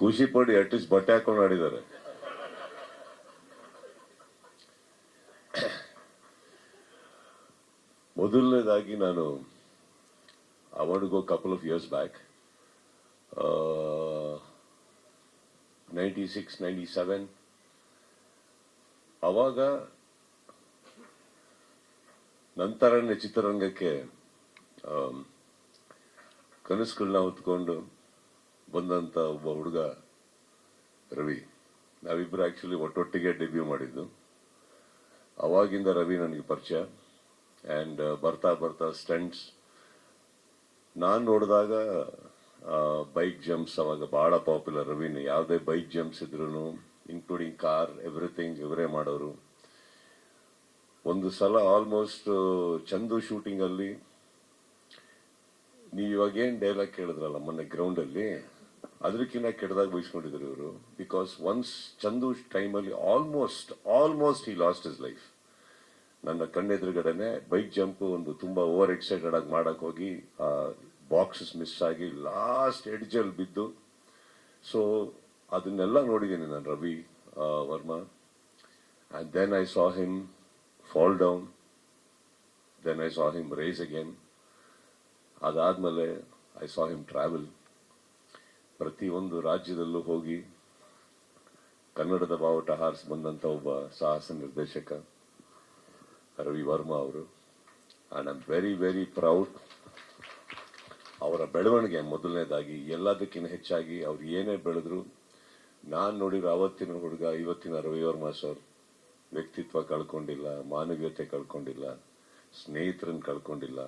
ಖುಷಿ ಪಡಿ ಅಟ್ಲೀಸ್ಟ್ ಬಟ್ಟೆ ಹಾಕೊಂಡು ಆಡಿದ್ದಾರೆ. ಮೊದಲನೇದಾಗಿ ನಾನು I want to go a couple of years back, 96, 97. ಅವಾಗ ನಂತರನೇ ಚಿತ್ರರಂಗಕ್ಕೆ ಕನಸುಗಳನ್ನ ಹೊತ್ಕೊಂಡು ಬಂದಂತ ಒಬ್ಬ ಹುಡುಗ ರವಿ. ನಾವಿಬ್ರು ಆಕ್ಚುಲಿ ಒಟ್ಟೊಟ್ಟಿಗೆ ಡೆಬ್ಯೂ ಮಾಡಿದ್ದು. ಅವಾಗಿಂದ ರವಿ ನನಗೆ ಪರಿಚಯ. ಆ್ಯಂಡ್ ಬರ್ತಾ ಬರ್ತಾ ಸ್ಟಂಟ್ಸ್ ನಾನು ನೋಡಿದಾಗ ಬೈಕ್ ಜಂಪ್ಸ್ ಅವಾಗ ಬಹಳ ಪಾಪ್ಯುಲರ್. ರವಿನ ಯಾವುದೇ ಬೈಕ್ ಜಂಪ್ಸ್ ಇದ್ರು ಇನ್ಕ್ಲೂಡಿಂಗ್ ಕಾರ್ ಎವ್ರಿಥಿಂಗ್ ಇವರೇ ಮಾಡೋರು. ಒಂದು ಸಲ ಆಲ್ಮೋಸ್ಟ್ ಚಂದು ಶೂಟಿಂಗ್ ಅಲ್ಲಿ ನೀವು ಇವಾಗೇನು ಡೈಲಾಗ್ ಕೇಳಿದ್ರಲ್ಲ ಮೊನ್ನೆ ಗ್ರೌಂಡ್ ಅಲ್ಲಿ, ಅದಕ್ಕಿಂತ ಕೆಟ್ಟದಾಗ ಬಯಸ್ಕೊಂಡಿದ್ರು ಇವರು. ಬಿಕಾಸ್ ಒನ್ಸ್ ಚಂದು ಟೈಮಲ್ಲಿ almost he lost is life. ನನ್ನ ಕಣ್ಣೆದುರುಗಡೆನೆ ಬೈಕ್ ಜಂಪ್ ಒಂದು ತುಂಬಾ ಓವರ್ ಎಕ್ಸೈಟೆಡ್ ಆಗಿ ಮಾಡಕ್ ಹೋಗಿ ಬಾಕ್ಸಸ್ ಮಿಸ್ ಆಗಿ ಲಾಸ್ಟ್ ಎಡ್ಜಲ್ಲಿ ಬಿದ್ದು. ಸೊ ಅದನ್ನೆಲ್ಲ ನೋಡಿದ್ದೀನಿ ನಾನು Ravi Varma. And then I saw him fall down, then I saw him rise again. ಅದಾದ್ಮೇಲೆ ಐ ಸಾ ಹಿಮ್ ಟ್ರಾವೆಲ್. ಪ್ರತಿಯೊಂದು ರಾಜ್ಯದಲ್ಲೂ ಹೋಗಿ ಕನ್ನಡದ ಬಾವುಟ ಹಾರಿಸಿ ಬಂದಂತ ಒಬ್ಬ ಸಾಹಸ ನಿರ್ದೇಶಕ ರವಿ ವರ್ಮಾ ಅವರು. And I am very very proud. ಅವರ ಬೆಳವಣಿಗೆ ಮೊದಲನೇದಾಗಿ ಎಲ್ಲದಕ್ಕಿಂತ ಹೆಚ್ಚಾಗಿ ಅವ್ರು ಏನೇ ಬೆಳೆದ್ರು, ನಾನು ನೋಡಿರೋ ಅವತ್ತಿನ ಹುಡುಗ ಇವತ್ತಿನ ರವಿ ವರ್ಮಾ ಸರ್ ವ್ಯಕ್ತಿತ್ವ ಕಳ್ಕೊಂಡಿಲ್ಲ, ಮಾನವೀಯತೆ ಕಳ್ಕೊಂಡಿಲ್ಲ, ಸ್ನೇಹಿತರನ್ನ ಕಳ್ಕೊಂಡಿಲ್ಲ,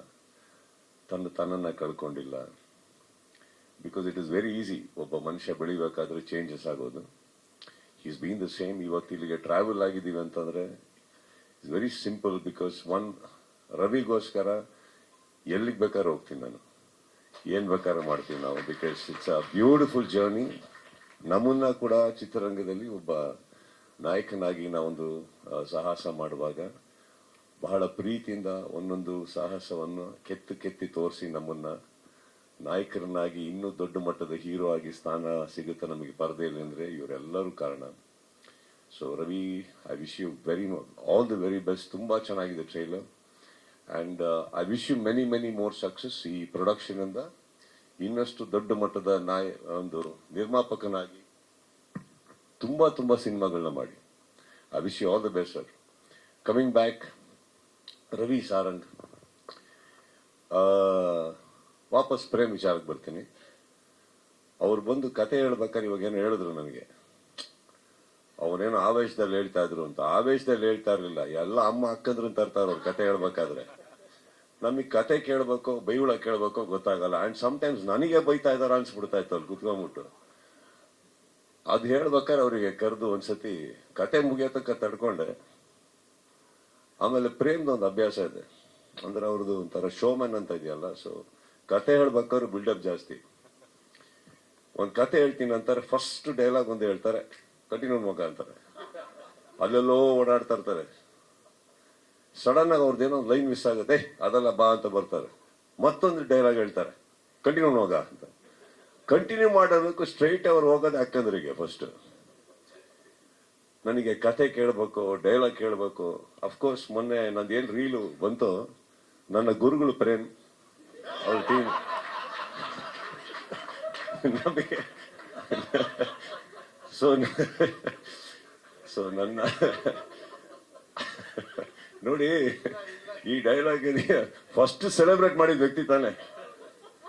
ತನ್ನನ್ನ ಕಳ್ಕೊಂಡಿಲ್ಲ. Because it is very easy ಒಬ್ಬ ಮನುಷ್ಯ ಬೆಳಿಬೇಕಾದ್ರೆ ಚೇಂಜಸ್ ಆಗೋದು. Is been the same. ಇವತ್ತು ಇಲ್ಲಿಗೆ ಟ್ರಾವೆಲ್ ಆಗಿದ್ದೀವಿ ಅಂತಂದ್ರೆ ಇಟ್ಸ್ ವೆರಿ ಸಿಂಪಲ್. ಬಿಕಾಸ್ ರವಿಗೋಸ್ಕರ ಎಲ್ಲಿಗೆ ಬೇಕಾದ್ರೆ ಹೋಗ್ತೀನಿ ನಾನು, ಏನ್ ಬೇಕಾದ್ರೆ ಮಾಡ್ತೀವಿ ನಾವು. Because it's a beautiful journey. ನಮ್ಮನ್ನ ಕೂಡ ಚಿತ್ರರಂಗದಲ್ಲಿ ಒಬ್ಬ ನಾಯಕನಾಗಿ ನಾವೊಂದು ಸಾಹಸ ಮಾಡುವಾಗ ಬಹಳ ಪ್ರೀತಿಯಿಂದ ಒಂದೊಂದು ಸಾಹಸವನ್ನು ಕೆತ್ತಿ ತೋರಿಸಿ ನಮ್ಮನ್ನ ನಾಯಕರನ್ನಾಗಿ ಇನ್ನೂ ದೊಡ್ಡ ಮಟ್ಟದ ಹೀರೋ ಆಗಿ ಸ್ಥಾನ ಸಿಗುತ್ತೆ ನಮಗೆ ಪರದೆಯಲ್ಲಿ ಅಂದ್ರೆ ಇವರೆಲ್ಲರೂ ಕಾರಣ. So Ravi, I wish you all the very best. ತುಂಬಾ ಚೆನ್ನಾಗಿದೆ trailer. And I wish you many more success. ಈ ಪ್ರೊಡಕ್ಷನ್ ಇಂದ ಇನ್ನಷ್ಟು ದೊಡ್ಡ ಮಟ್ಟದ ಒಂದು ನಿರ್ಮಾಪಕನಾಗಿ ತುಂಬಾ ಸಿನಿಮಾಗಳನ್ನ ಮಾಡಿ. I wish you all the best sir. Coming back, Ravi Sarang, ವಾಪಸ್ ಪ್ರೇಮ್ ವಿಚಾರಕ್ಕೆ ಬರ್ತೀನಿ. ಅವ್ರು ಬಂದು ಕತೆ ಹೇಳ್ಬೇಕಾದ್ರೆ ಇವಾಗೇನೋ ಹೇಳಿದ್ರು ನನಗೆ, ಅವನೇನೋ ಆವೇಶದಲ್ಲಿ ಹೇಳ್ತಾ ಇದ್ರು ಅಂತ. ಆವೇಶದಲ್ಲಿ ಹೇಳ್ತಾ ಇರ್ಲಿಲ್ಲ, ಎಲ್ಲ ಅಮ್ಮ ಅಕ್ಕಂದ್ರು ತರ್ತಾರ ಅವ್ರು ಕತೆ ಹೇಳ್ಬೇಕಾದ್ರೆ. ನಮಗ್ ಕತೆ ಕೇಳ್ಬೇಕೋ ಬೈಗುಳ ಕೇಳ್ಬೇಕೋ ಗೊತ್ತಾಗಲ್ಲ. ಅಂಡ್ ಸಮ್ಟೈಮ್ಸ್ ನನಗೆ ಬೈತಾ ಇದಾರ ಅನ್ಸ್ಬಿಡ್ತಾ ಇತ್ತು ಅಲ್ಲಿ ಕುತ್ಕೊಂಡ್ಬಿಟ್ಟು. ಅದ್ ಹೇಳ್ಬೇಕಾದ್ರೆ ಅವರಿಗೆ ಕರೆದು ಒಂದ್ಸತಿ ಕತೆ ಮುಗಿಯತಕ್ಕ ತಡ್ಕೊಂಡೆ. ಆಮೇಲೆ ಪ್ರೇಮ್ದು ಒಂದು ಅಭ್ಯಾಸ ಇದೆ, ಅಂದ್ರೆ ಅವ್ರದ್ದು ಒಂಥರ ಶೋಮನ್ ಅಂತ ಇದೆಯಲ್ಲ. ಸೊ ಕತೆ ಹೇಳ್ಬೇಕಾದ್ರೆ ಬಿಲ್ಡಪ್ ಜಾಸ್ತಿ. ಒಂದ್ ಕತೆ ಹೇಳ್ತೀನಿ ಅಂತಾರೆ, ಫಸ್ಟ್ ಡೈಲಾಗ್ ಒಂದು ಹೇಳ್ತಾರೆ, ಕಂಟಿನ್ಯೂ ಮಗ ಅಂತಾರೆ, ಅಲ್ಲೆಲ್ಲೋ ಓಡಾಡ್ತಾ ಇರ್ತಾರೆ. ಸಡನ್ ಆಗಿ ಅವ್ರದ್ದೇನೋ ಒಂದು ಲೈನ್ ಮಿಸ್ ಆಗುತ್ತೆ, ಅದೆಲ್ಲ ಬಾ ಅಂತ ಬರ್ತಾರೆ, ಮತ್ತೊಂದು ಡೈಲಾಗ್ ಹೇಳ್ತಾರೆ, ಕಂಟಿನ್ಯೂ ಮಗ ಅಂತ. ಕಂಟಿನ್ಯೂ ಮಾಡೋದಕ್ಕೂ ಸ್ಟ್ರೈಟ್ ಅವ್ರು ಹೋಗೋದು ಯಾಕಂದ್ರಿಗೆ ಫಸ್ಟ್ ನನಗೆ ಕತೆ ಕೇಳಬೇಕು, ಡೈಲಾಗ್ ಕೇಳಬೇಕು. ಅಫ್ಕೋರ್ಸ್ ಮೊನ್ನೆ ನಂದೇನ್ ರೀಲು ಬಂತು, ನನ್ನ ಗುರುಗಳು ಪ್ರೇಮ್ ಅವ್ರ ಟೀಮ್ ನಮಗೆ ಸೊ ನನ್ನ ನೋಡಿ, ಈ ಡೈಲಾಗ್ ಫಸ್ಟ್ ಸೆಲೆಬ್ರೇಟ್ ಮಾಡಿದ ವ್ಯಕ್ತಿ ತಾನೆ,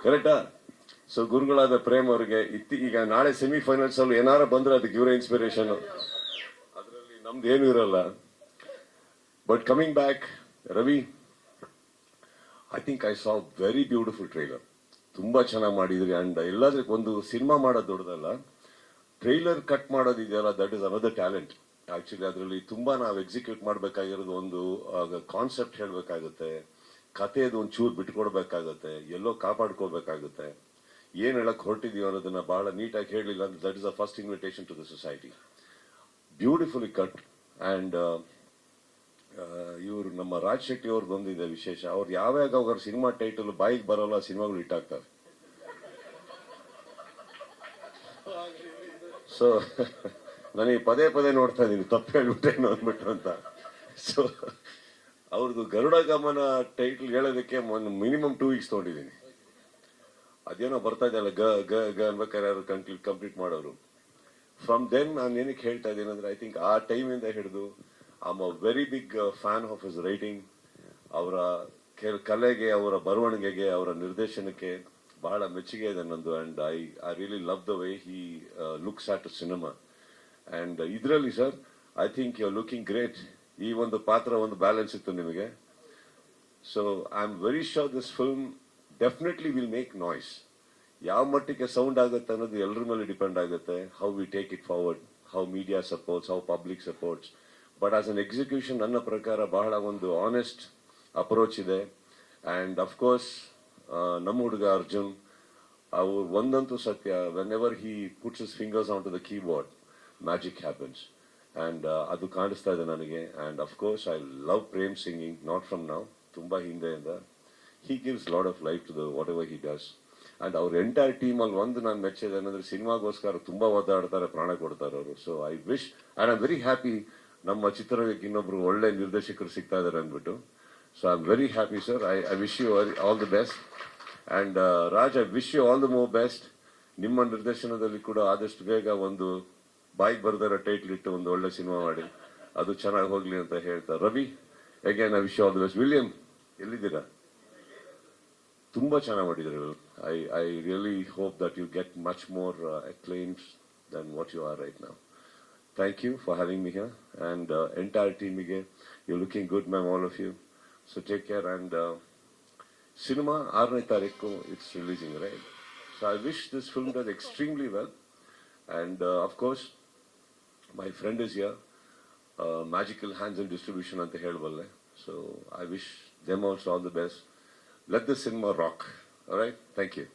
ಕರೆಕ್ಟಾ? ಸೊ ಗುರುಗಳಾದ ಪ್ರೇಮ್ ಅವ್ರಿಗೆ ಈಗ ನಾಳೆ ಸೆಮಿಫೈನಲ್ಸ್ ಅಲ್ಲಿ ಏನಾರ ಬಂದ್ರೆ ಅದಕ್ಕೆ ಇವರೇ ಇನ್ಸ್ಪಿರೇಷನ್. ಅದರಲ್ಲಿ ನಮ್ದು ಏನು ಇರಲ್ಲ. But coming back, Ravi, I think I saw very beautiful trailer. ತುಂಬಾ ಚೆನ್ನಾಗಿ ಮಾಡಿದ್ರಿ. ಅಂಡ್ ಎಲ್ಲದಕ್ಕೆ ಒಂದು ಸಿನಿಮಾ ಮಾಡೋದು ದೊಡ್ಡದಲ್ಲ, ಟ್ರೈಲರ್ ಕಟ್ ಮಾಡೋದಿದೆಯಲ್ಲ, that is another talent. Actually ಅದರಲ್ಲಿ ತುಂಬಾ ನಾವು ಎಕ್ಸಿಕ್ಯೂಟ್ ಮಾಡ್ಬೇಕಾಗಿರೋದು, ಒಂದು ಕಾನ್ಸೆಪ್ಟ್ ಹೇಳ್ಬೇಕಾಗುತ್ತೆ, ಕಥೆದು ಒಂದು ಚೂರು ಬಿಟ್ಕೊಡ್ಬೇಕಾಗುತ್ತೆ, ಎಲ್ಲೋ ಕಾಪಾಡ್ಕೋಬೇಕಾಗುತ್ತೆ. ಏನ್ ಹೇಳಕ್ ಹೊರಟಿದೀವಿ ಅನ್ನೋದನ್ನ ಬಹಳ ನೀಟಾಗಿ ಹೇಳಲಿಲ್ಲ ಅಂದ್ರೆ that is the first invitation to the society. Beautifully cut. And ಇವರು ನಮ್ಮ ರಾಜ್ ಶೆಟ್ಟಿ ಅವ್ರು ಬಂದಿದೆ ವಿಶೇಷ. ಅವ್ರು ಯಾವಾಗ ಅವ್ರ ಸಿನಿಮಾ ಟೈಟಲ್ ಬಾಯಿಗೆ ಬರೋಲ್ಲ, ಸಿನಿಮಾಗಳು ಹಿಟ್ ಆಗ್ತಾರೆ. ಸೊ ನನಗೆ ಪದೇ ಪದೇ ನೋಡ್ತಾ ಇದ್ದೀನಿ ತಪ್ಪು ಹೇಳ್ಬಿಟ್ಟೇನು ಅಂದ್ಬಿಟ್ಟು ಅಂತ. ಸೊ ಅವ್ರದ್ದು ಗರುಡ ಗಮನ ಟೈಟ್ಲ್ ಹೇಳೋದಕ್ಕೆ ಮಿನಿಮಮ್ 2 weeks ತೊಗೊಂಡಿದ್ದೀನಿ. ಅದೇನೋ ಬರ್ತಾ ಇದೆಯಲ್ಲ ಗ ಗ ಗ ಅನ್ಬೇಕಾದ್ರೆ ಯಾರು ಕಂಪ್ಲೀಟ್ ಮಾಡೋರು. ಫ್ರಮ್ ದೆನ್ ನಾನು ಏನಕ್ಕೆ ಹೇಳ್ತಾ ಇದ್ದೀನಿ ಅಂದ್ರೆ, ಐ ಥಿಂಕ್ ಆ ಟೈಮಿಂದ ಹಿಡಿದು I am a very big fan of his writing. ಅವರ ಕಲೆಗೆ, ಅವರ ಬರವಣಿಗೆಗೆ, ಅವರ ನಿರ್ದೇಶನಕ್ಕೆ ಬಹಳ ಮೆಚ್ಚುಗೆ ಇದೆ ನಂದು. And I really love the way he looks at cinema. And ಇದರಲ್ಲಿ sir I think you are looking great. ಈ ಒಂದು ಪಾತ್ರ ಒಂದು ಬ್ಯಾಲೆನ್ಸ್ ಇತ್ತು ನಿಮಗೆ. So I am very sure this film definitely will make noise. ಯಾವ ಮಟ್ಟಿಗೆ ಸೌಂಡ್ ಆಗುತ್ತೆ ಅನ್ನೋದು ಎಲ್ಲರ ಮೇಲೆ ಡಿಪೆಂಡ್ ಆಗುತ್ತೆ. How we take it forward, how media supports, how public supports. But as an execution ನನ್ನ ಪ್ರಕಾರ ಬಹಳ ಒಂದು ಆನೆಸ್ಟ್ ಅಪ್ರೋಚ್ ಇದೆ. ಅಂಡ್ ಅಫ್ಕೋರ್ಸ್ ನಮ್ಮ ಹುಡುಗ ಅರ್ಜುನ್ ಅವ್ರು ಒಂದಂತೂ ಸತ್ಯ, whenever he puts his fingers on to the keyboard magic happens. And ಅದು ಕಾಣಿಸ್ತಾ ಇದೆ ನನಗೆ. And of course I love Prem singing, not from now, ತುಂಬಾ ಹಿಂದೆಯಿಂದ. He gives lot of life to the whatever he does. And ಅವ್ರ entire team ಅಲ್ಲಿ ಒಂದು ನಾನು ಮೆಚ್ಚಿದೆ ಏನಂದ್ರೆ, ಸಿನಿಮಾಗೋಸ್ಕರ ತುಂಬಾ ಒದ್ದಾಡ್ತಾರೆ, ಪ್ರಾಣ ಕೊಡ್ತಾರೆ ಅವರು. So I wish and I am very happy ನಮ್ಮ ಚಿತ್ರರಂಗಕ್ಕೆ ಇನ್ನೊಬ್ರು ಒಳ್ಳೆ ನಿರ್ದೇಶಕರು ಸಿಗ್ತಾ ಇದಾರೆ ಅಂದ್ಬಿಟ್ಟು. So I am very happy sir. I wish you all the best. And Raj, I wish you all the more best. ನಿಮ್ಮ ನಿರ್ದೇಶನದಲ್ಲಿ ಕೂಡ ಆದಷ್ಟು ಬೇಗ ಒಂದು ಬಾಯ್ಗೆ ಬರ್ದಾರ ಟೈಟ್ಲ್ ಇಟ್ಟು ಒಂದು ಒಳ್ಳೆ ಸಿನಿಮಾ ಮಾಡಿ ಅದು ಚೆನ್ನಾಗಿ ಹೋಗ್ಲಿ ಅಂತ ಹೇಳ್ತಾ, Ravi again I wish you all the best. William ಎಲ್ಲಿದ್ದೀರಾ? ತುಂಬಾ ಚೆನ್ನಾಗಿ ಮಾಡಿದ್ರು. I really hope that you get much more acclaims than what you are right now. Thank you for having me here. And entire team ಗೆ, you're looking good, ma'am, all of you. So take care. And cinema 6ನೇ ತಾರೀಕು it's releasing, right? So I wish this film does extremely well. And of course, my friend is here, Magical Hands and Distribution ಅಂತ ಹೇಳಬಲ್ಲೆ. So I wish them also all the best. Let the cinema rock. All right? Thank you.